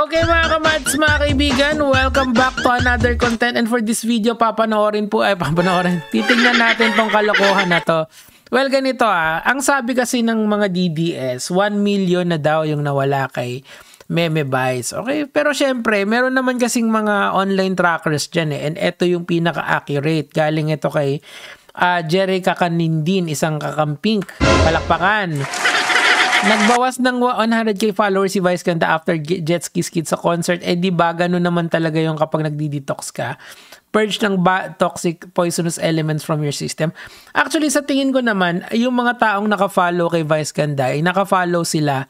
Okay mga kamads, mga kaibigan, welcome back to another content, and for this video titingnan natin tong kalokohan na to. Well, ganito ang sabi kasi ng mga DDS, 1 million na daw yung nawala kay Meme Vice. Okay, pero syempre meron naman kasing mga online trackers dyan and ito yung pinaka-accurate. Galing ito kay Jerry Kakanindin, isang kakampink. Palakpakan. Nagbawas ng 100k followers si Vice Ganda after jet skis kid sa concert. Di ba ganun naman talaga yung kapag nagdi-detox ka? Purge ng toxic poisonous elements from your system. Actually, sa tingin ko naman, yung mga taong naka-follow kay Vice Ganda, naka-follow sila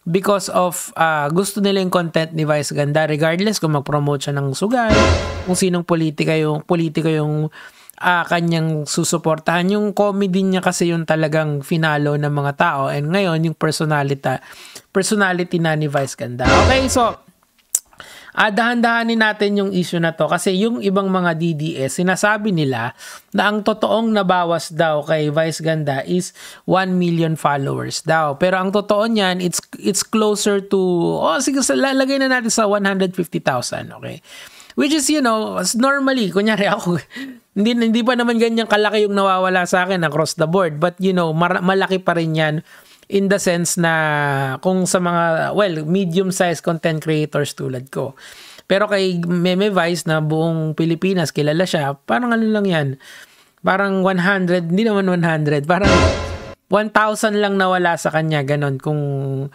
because of gusto nila yung content ni Vice Ganda, regardless kung mag-promote siya ng sugal, kung sinong politika yung kanyang susuportahan. Yung comedy niya kasi yung talagang finalo ng mga tao, and ngayon yung personality na ni Vice Ganda. Okay, so dahan-dahanin natin yung issue na to kasi yung ibang mga DDS sinasabi nila na ang totoong nabawas daw kay Vice Ganda is 1 million followers daw, pero ang totoo niyan it's closer to sige, lalagay na natin sa 150,000. okay, which is, you know, normally kunyari ako hindi pa naman ganyan kalaki yung nawawala sa akin across the board, but you know, malaki pa rin yan in the sense na kung sa mga, medium-sized content creators tulad ko. Pero kay Meme Vice na buong Pilipinas kilala siya, parang ano lang yan, parang 100, hindi naman 100, parang 1,000 lang nawala sa kanya, ganon, kung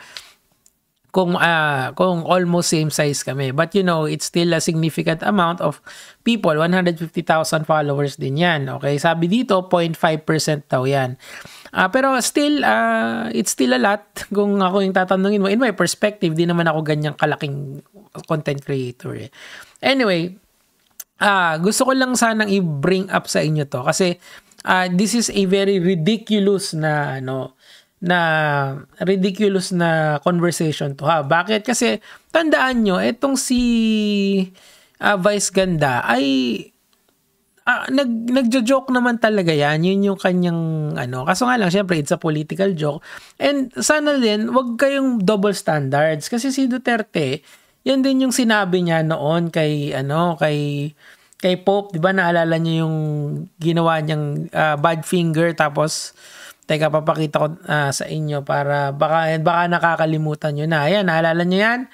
almost same size kami. But you know, it's still a significant amount of people. 150,000 followers din yan. Okay, sabi dito 0.5% daw yan. Pero still, it's still a lot. Kung ako yung tatanungin mo, in my perspective, di naman ako ganyang kalaking content creator. Anyway, gusto ko lang sanang i-bring up sa inyo to kasi this is a very ridiculous na conversation to ha. Bakit? Kasi tandaan nyo, itong si Vice Ganda ay nagjo-joke naman talaga yan. Yun yung kanyang kaso nga lang, syempre it's a political joke, and sana din wag kayong double standards kasi si Duterte, yan din yung sinabi niya noon kay Pope, di ba? Naalala niyo yung ginawa niyang bad finger, tapos teka, papakita ko sa inyo para baka nakakalimutan nyo na. Ayan, naalala nyo yan?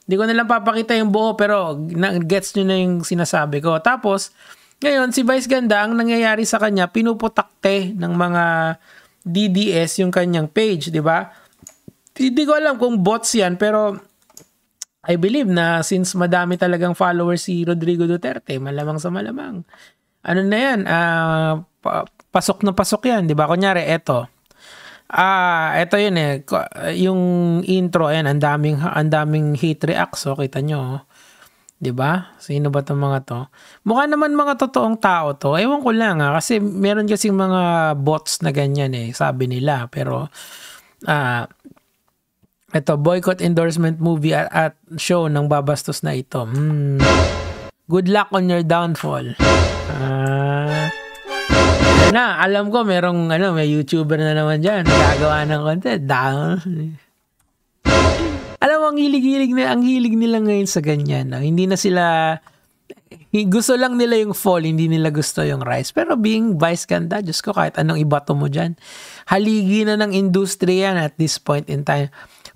Hindi ko nalang papakita yung buo, pero gets nyo na yung sinasabi ko. Tapos, ngayon, si Vice Ganda, ang nangyayari sa kanya, pinuputakte ng mga DDS yung kanyang page, di ba? Hindi ko alam kung bots yan, pero I believe na since madami talagang followers si Rodrigo Duterte, malamang sa malamang. Ano na yan? Pasok na pasok yan, di ba? Kunyari, eto yun yung intro, ayan, ang daming hate reacts, so kita nyo, di ba? Sino ba itong mga to? Mukha naman mga totoong tao to. Ewan ko lang kasi meron kasing mga bots na ganyan sabi nila. Pero ito, boycott endorsement movie at show ng babastos na ito. Good luck on your downfall. Alam ko merong may YouTuber na naman dyan gagawa ng content. Alam mo, ang hilig nila ngayon sa ganyan. Hindi na sila, gusto lang nila yung fall, hindi nila gusto yung rise. Pero being Vice Ganda, Diyos ko, kahit anong ibato mo dyan, haligi na ng industriya at this point in time.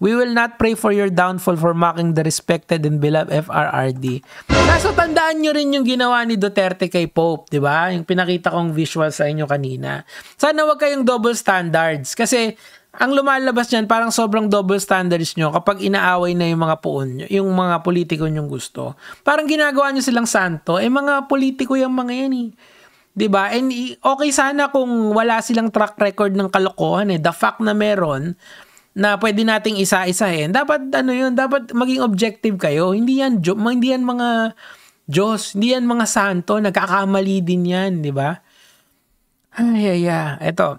We will not pray for your downfall for mocking the respected and beloved FRRD. Kaso tandaan nyo rin yung ginawa ni Duterte kay Pope, di ba? Yung pinakita kong visual sa inyo kanina. Sana wag kayong double standards kasi ang lumalabas niyan parang sobrang double standards nyo kapag inaaway na yung mga puon nyo, yung mga politiko nyong gusto. Parang ginagawa nyo silang santo, mga politiko yung mga yan di ba? And okay sana kung wala silang track record ng kalokohan The fact na meron, na pwede nating isa-isahin, dapat dapat maging objective kayo. Hindi yan mga Diyos, hindi yan mga santo, nagkakamali din yan, di ba? Eto.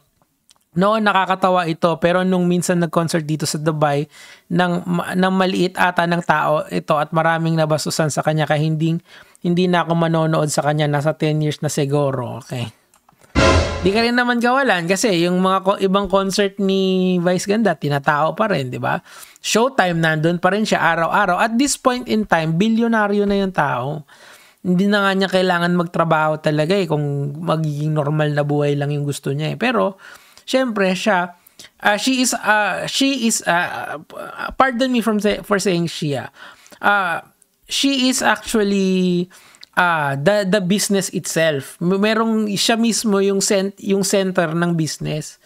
Noon nakakatawa ito, pero nung minsan nag-concert dito sa Dubai, ng maliit ata ng tao ito at maraming nabastusan sa kanya, kaya hindi na ako manonood sa kanya, nasa 10 years na siguro. Okay. Di ka rin naman kawalan kasi yung mga ibang concert ni Vice Ganda, tinatao pa rin, di ba? Showtime, nandun pa rin siya araw-araw. At this point in time, bilyonaryo na yung tao. Hindi na nga niya kailangan magtrabaho talaga kung magiging normal na buhay lang yung gusto niya Pero, syempre, siya, she is, pardon me for saying she is actually the business itself. Merong siya mismo yung center ng business.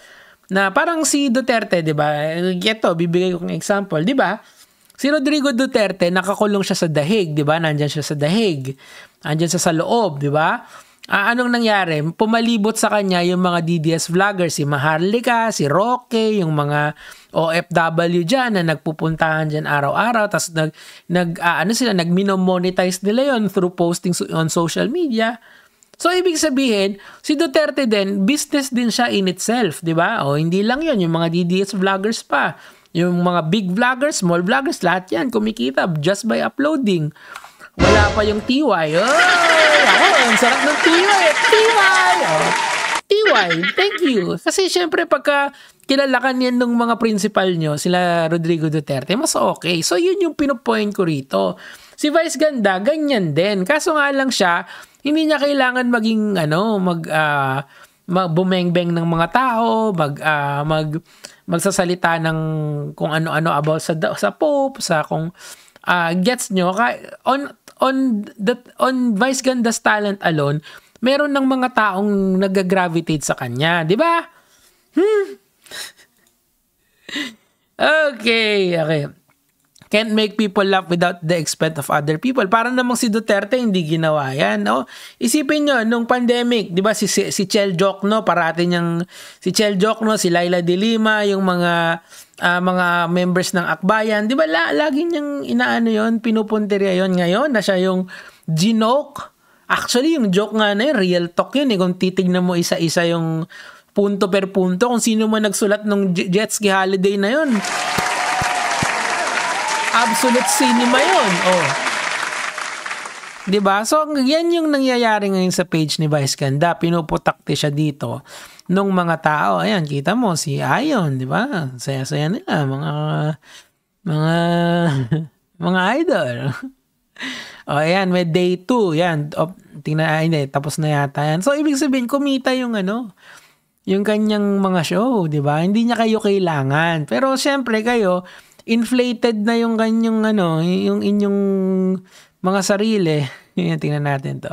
Na parang si Duterte, 'di ba? Ito, bibigay ko ng example, 'di ba? Si Rodrigo Duterte, nakakulong siya sa The Hague, 'di ba? Nandiyan siya sa The Hague. Nandiyan siya sa loob, 'di ba? Anong nangyari? Pumalibot sa kanya yung mga DDS vloggers, si Maharlika, si Roque, yung mga OFW dyan na nagpupuntahan dyan araw-araw, tapos nag-monetize nila yon through posting on social media. So, ibig sabihin, si Duterte din, business din siya in itself, di ba? O, hindi lang yon yung mga DDS vloggers pa. Yung mga big vloggers, small vloggers, lahat yan kumikita just by uploading. Wala pa yung TY. Ako, ang sarap ng TY. TY! TY, thank you. Kasi syempre, pagka kilalakan yan ng mga principal nyo, sila Rodrigo Duterte, mas okay. So, yun yung pinupoint ko rito. Si Vice Ganda, ganyan din. Kaso nga lang siya, hindi niya kailangan maging, bumeng-beng ng mga tao, magsasalita ng kung ano-ano about sa Pope, sa kung gets nyo, on Vice Ganda's talent alone, meron ng mga taong nag-gravitate sa kanya, di ba? Okay. Can't make people laugh without the expense of other people. Parang namang si Duterte hindi ginawa yan. No? Isipin nyo, nung pandemic, di ba si Chel Jokno, parati niyang si Chel Jokno, si Laila de Lima, yung mga members ng Akbayan, di ba lagi niyang inaano yon, pinupunteriya yon. Ngayon na siya yung ginoke. Actually, yung joke nga na yun, real talk yun kung titignan mo isa-isa yung punto per punto, kung sino man nagsulat ng jet ski holiday na yun. Absolute cinema yun. Diba? So, yan yung nangyayari ngayon sa page ni Vice Ganda. Pinuputakti siya dito nung mga tao. Ayan, kita mo, si Ayon, diba? Saya-saya nila, mga idol. Ayan, may day 2. Yan, tingnan, hindi, tapos na yata yan. So, ibig sabihin, kumita yung yung kanyang mga show, diba? Hindi niya kayo kailangan. Pero, syempre, kayo, inflated na yung kanyang yung inyong mga sarili. Tingnan natin to.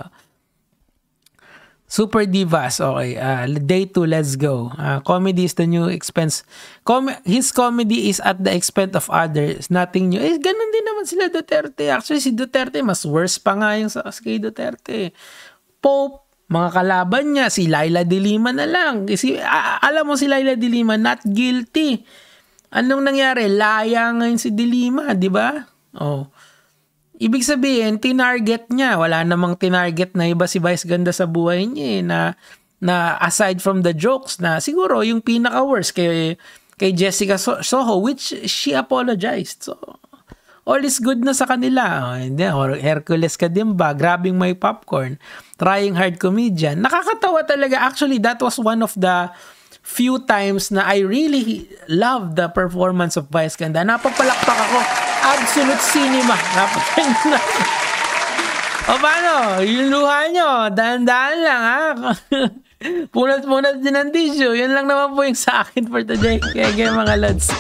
Super Divas, okay. Day 2, let's go. Comedy is the new expense. His comedy is at the expense of others. Nothing new. Ganun din naman sila Duterte. Actually, si Duterte, mas worse pa nga yung sa kay Duterte. Pope, mga kalaban niya, si Laila de Lima na lang. Alam mo si Laila de Lima, not guilty. Anong nangyari? Laya ngayon si de Lima, di ba? Ibig sabihin, tinarget niya. Wala namang tinarget na iba si Vice Ganda sa buhay niya na aside from the jokes na siguro yung pinaka-worst kay Jessica Soho, which she apologized. So, all is good na sa kanila. Or Hercules ka din ba? Grabbing my popcorn. Trying hard comedian. Nakakatawa talaga. Actually, that was one of the few times na I really love the performance of Vice Ganda. Napapalakpak ako. Absolute cinema. Napapalakpak na. O paano? Yung luha nyo. Dahan-dahan lang Punat-punat din ang tissue. Yun lang naman po yung sa akin for today. Kaya mga lods.